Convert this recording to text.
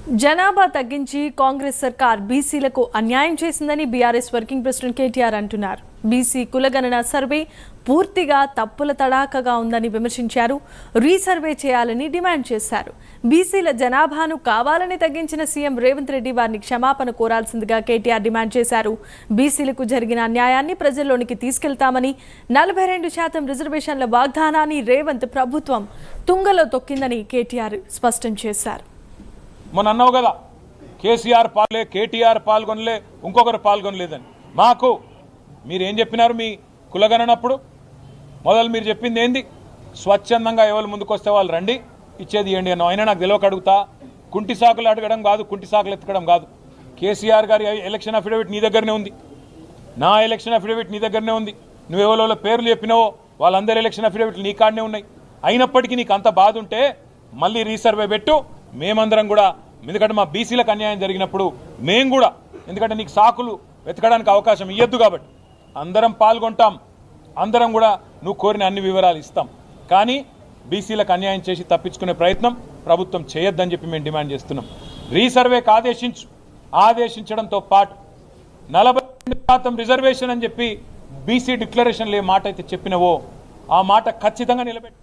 జనాభా తగ్గించి కాంగ్రెస్ సర్కార్ బీసీలకు అన్యాయం చేసిందని బీఆర్ఎస్ వర్కింగ్ ప్రెసిడెంట్ కేటీఆర్ అంటున్నారు. బీసీ కులగణన సర్వే పూర్తిగా తప్పుల తడాకగా ఉందని విమర్శించారు. రీసర్వే చేయాలని డిమాండ్ చేశారు. బీసీల జనాభాను కావాలని తగ్గించిన సీఎం రేవంత్ రెడ్డి వారిని క్షమాపణ కోరాల్సిందిగా కేటీఆర్ డిమాండ్ చేశారు. బీసీలకు జరిగిన అన్యాయాన్ని ప్రజల్లోనికి తీసుకెళ్తామని, 42% రిజర్వేషన్ల వాగ్దానాన్ని రేవంత్ ప్రభుత్వం తుంగలో తొక్కిందని కేటీఆర్ స్పష్టం చేశారు. మొన్న అన్నావు కదా, కేసీఆర్ పాల్గొనలే, కేటీఆర్ పాల్గొనలే, ఇంకొకరు పాల్గొనలేదని. మాకు మీరేం చెప్పినారు మీ కులగణనప్పుడు? మొదలు మీరు చెప్పింది ఏంది? స్వచ్ఛందంగా ఎవరు ముందుకు వస్తే వాళ్ళు రండి, ఇచ్చేది ఇవ్వండి అన్న. అయినా నాకు తెలియక అడుగుతా, కుంటి సాకులు అడగడం కాదు, కుంటి సాకులు ఎత్తకడం కాదు. కేసీఆర్ గారి ఎలక్షన్ అఫిడవిట్ నీ దగ్గరనే ఉంది, నా ఎలక్షన్ అఫిడవిట్ నీ దగ్గరనే ఉంది. నువ్వెవరో పేర్లు చెప్పినావో వాళ్ళందరి ఎలక్షన్ అఫిడవిట్లు నీ కాడనే ఉన్నాయి. అయినప్పటికీ నీకు అంత బాధ ఉంటే మళ్ళీ రీసర్వే పెట్టు. మేమందరం కూడా, ఎందుకంటే మా బీసీలకు అన్యాయం జరిగినప్పుడు మేము కూడా, ఎందుకంటే నీకు సాకులు వెతకడానికి అవకాశం ఇవ్వద్దు కాబట్టి అందరం పాల్గొంటాం, అందరం కూడా నువ్వు కోరిన అన్ని వివరాలు ఇస్తాం. కానీ బీసీలకు అన్యాయం చేసి తప్పించుకునే ప్రయత్నం ప్రభుత్వం చేయొద్దని చెప్పి మేము డిమాండ్ చేస్తున్నాం. రీసర్వేకి ఆదేశించడంతో పాటు 42% రిజర్వేషన్ అని చెప్పి బీసీ డిక్లరేషన్లో ఏ మాట అయితే చెప్పినవో ఆ మాట ఖచ్చితంగా నిలబెట్టి